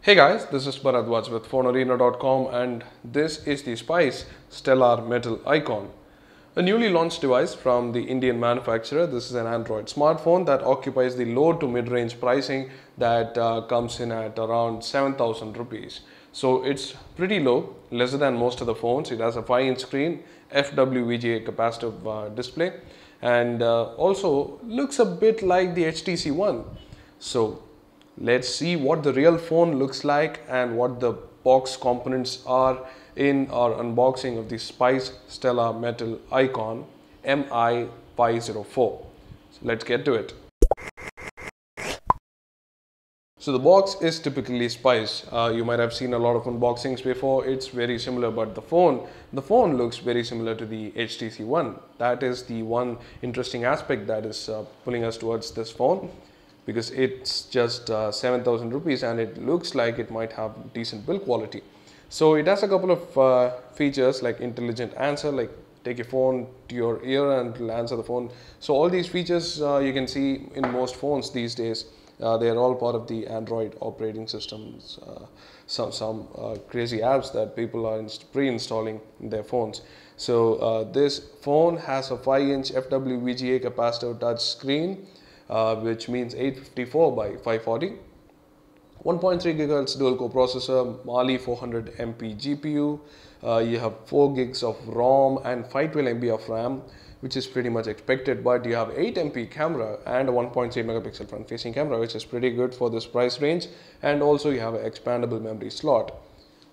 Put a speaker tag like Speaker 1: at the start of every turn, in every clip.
Speaker 1: Hey guys, this is Bharadwaj with Fonearena.com and this is the Spice Stellar Metal Icon. A newly launched device from the Indian manufacturer. This is an Android smartphone that occupies the low to mid-range pricing that comes in at around 7,000 rupees. So it's pretty low, lesser than most of the phones. It has a 5-inch screen, FWVGA capacitive display, and also looks a bit like the HTC One. So let's see what the real phone looks like and what the box components are in our unboxing of the Spice Stellar Metal Icon MI504. So let's get to it. So the box is typically Spice. You might have seen a lot of unboxings before. It's very similar, but the phone looks very similar to the HTC One. That is the one interesting aspect that is pulling us towards this phone, because it's just 7,000 rupees and it looks like it might have decent build quality. So it has a couple of features like intelligent answer, like take your phone to your ear and it'll answer the phone. So all these features you can see in most phones these days. They are all part of the Android operating systems, some crazy apps that people are pre-installing in their phones. So this phone has a 5-inch FWVGA capacitive touch screen, which means 854 by 540, 1.3 GHz dual core processor, Mali 400 MP GPU. You have 4 gigs of ROM and 512 MB of RAM, which is pretty much expected, but you have 8 MP camera and a 1.3 megapixel front facing camera, which is pretty good for this price range. And also you have an expandable memory slot.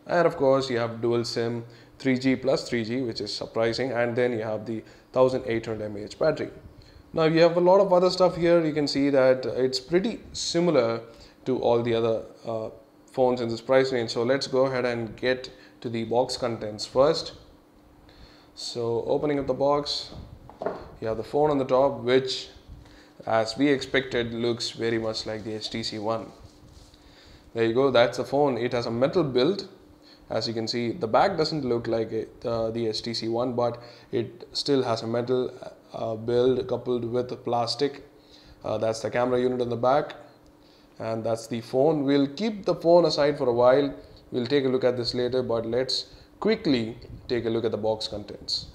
Speaker 1: And of course you have dual SIM, 3G plus 3G, which is surprising. And then you have the 1800 mAh battery. Now you have a lot of other stuff here. You can see that it's pretty similar to all the other phones in this price range. So let's go ahead and get to the box contents first. So opening up the box, you have the phone on the top, which as we expected looks very much like the HTC One. There you go, that's the phone. It has a metal build. As you can see, the back doesn't look like the HTC One, but it still has a metal build coupled with plastic. That's the camera unit on the back, and that's the phone. We'll keep the phone aside for a while. We'll take a look at this later, but let's quickly take a look at the box contents.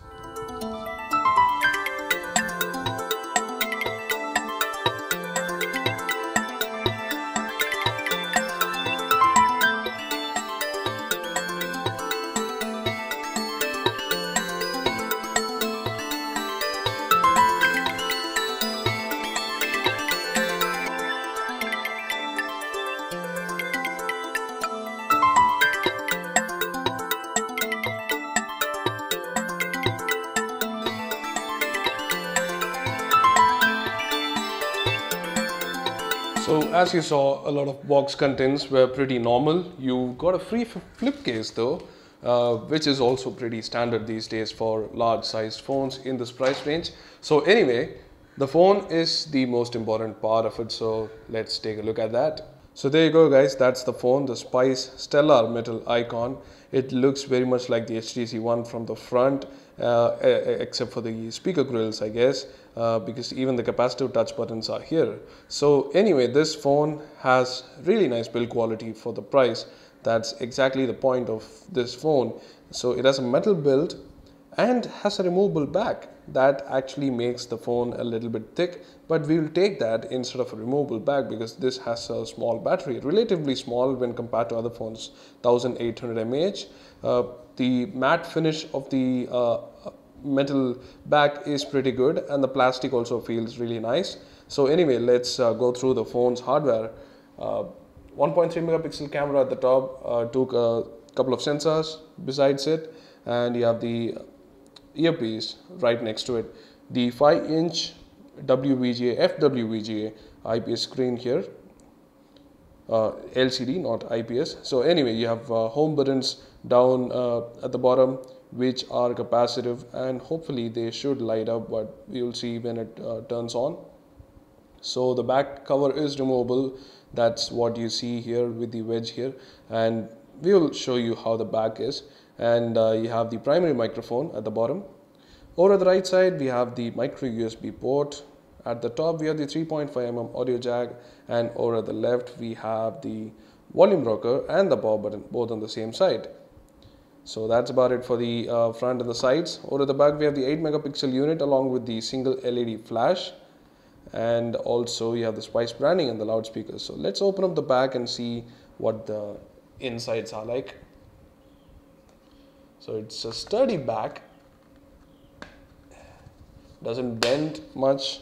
Speaker 1: So as you saw, a lot of box contents were pretty normal. You got a free flip case though, which is also pretty standard these days for large sized phones in this price range. So anyway, the phone is the most important part of it. So let's take a look at that. So there you go guys, that's the phone, the Spice Stellar Metal Icon. It looks very much like the HTC One from the front, except for the speaker grills, I guess, because even the capacitive touch buttons are here. So anyway, this phone has really nice build quality for the price. That's exactly the point of this phone. So it has a metal build and has a removable back. That actually makes the phone a little bit thick, but we will take that instead of a removable back because this has a small battery, relatively small when compared to other phones, 1800 mAh. The matte finish of the metal back is pretty good, and the plastic also feels really nice. So anyway, let's go through the phone's hardware. 1.3 megapixel camera at the top, took a couple of sensors besides it, and you have the earpiece right next to it. The 5-inch FWVGA IPS screen here, LCD, not IPS. So anyway, you have home buttons down at the bottom, which are capacitive, and hopefully they should light up, but we will see when it turns on. So the back cover is removable. That's what you see here with the wedge here, and we will show you how the back is. And you have the primary microphone at the bottom. Over at the right side, we have the micro USB port. At the top, we have the 3.5mm audio jack, and over at the left, we have the volume rocker and the power button, both on the same side. So that's about it for the front and the sides. Over the back we have the 8 megapixel unit along with the single LED flash, and also you have the Spice branding and the loudspeakers. So let's open up the back and see what the insides are like. So it's a sturdy back, doesn't bend much.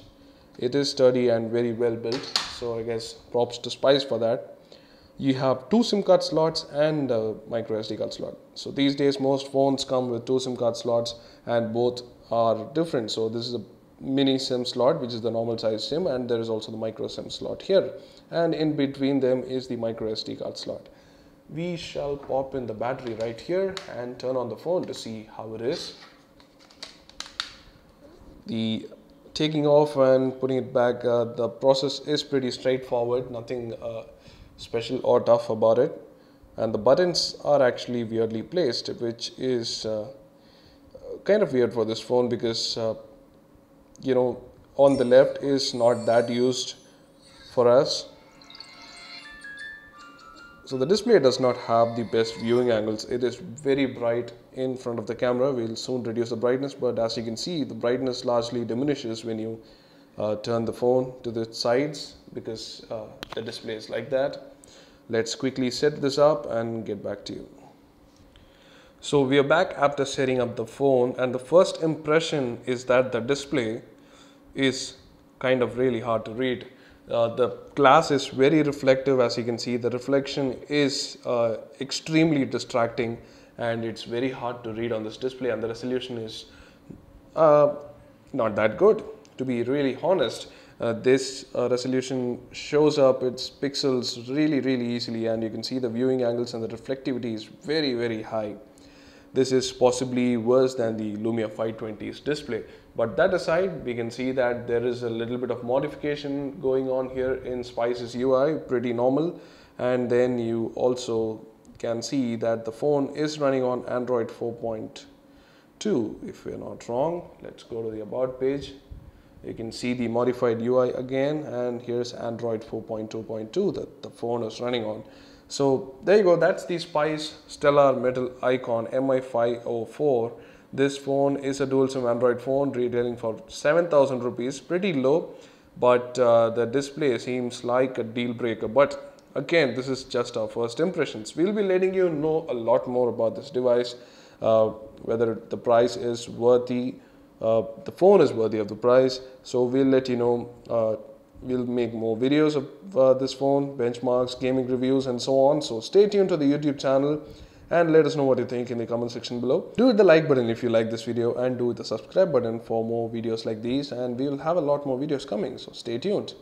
Speaker 1: It is sturdy and very well built, so I guess props to Spice for that. You have 2 SIM card slots and a micro SD card slot. So these days most phones come with 2 SIM card slots and both are different. So this is a mini SIM slot, which is the normal size SIM, and there is also the micro SIM slot here, and in between them is the micro SD card slot. We shall pop in the battery right here and turn on the phone to see how it is. The taking off and putting it back, the process is pretty straightforward, nothing special or tough about it, and the buttons are actually weirdly placed, which is kind of weird for this phone because you know, on the left is not that used for us. So the display does not have the best viewing angles. It is very bright in front of the camera. We'll soon reduce the brightness, but as you can see, the brightness largely diminishes when you turn the phone to the sides because the display is like that. Let's quickly set this up and get back to you. So we are back after setting up the phone, and the first impression is that the display is kind of really hard to read. The glass is very reflective. As you can see, the reflection is extremely distracting and it's very hard to read on this display, and the resolution is not that good, to be really honest. This resolution shows up its pixels really easily, and you can see the viewing angles and the reflectivity is very high. This is possibly worse than the Lumia 520's display. But that aside, we can see that there is a little bit of modification going on here in Spice's UI, pretty normal. And then you also can see that the phone is running on Android 4.2, if we're not wrong. Let's go to the About page. You can see the modified UI again, and here's Android 4.2.2 that the phone is running on. So there you go, that's the Spice Stellar Mettle Icon MI504. This phone is a dual SIM Android phone retailing for 7,000 rupees, pretty low, but the display seems like a deal breaker. But again, this is just our first impressions. We'll be letting you know a lot more about this device, whether the price is worthy, the phone is worthy of the price. So we'll let you know. We'll make more videos of this phone, benchmarks, gaming reviews and so on. So stay tuned to the YouTube channel and let us know what you think in the comment section below. Do hit the like button if you like this video, and do hit the subscribe button for more videos like these, and we will have a lot more videos coming, so stay tuned.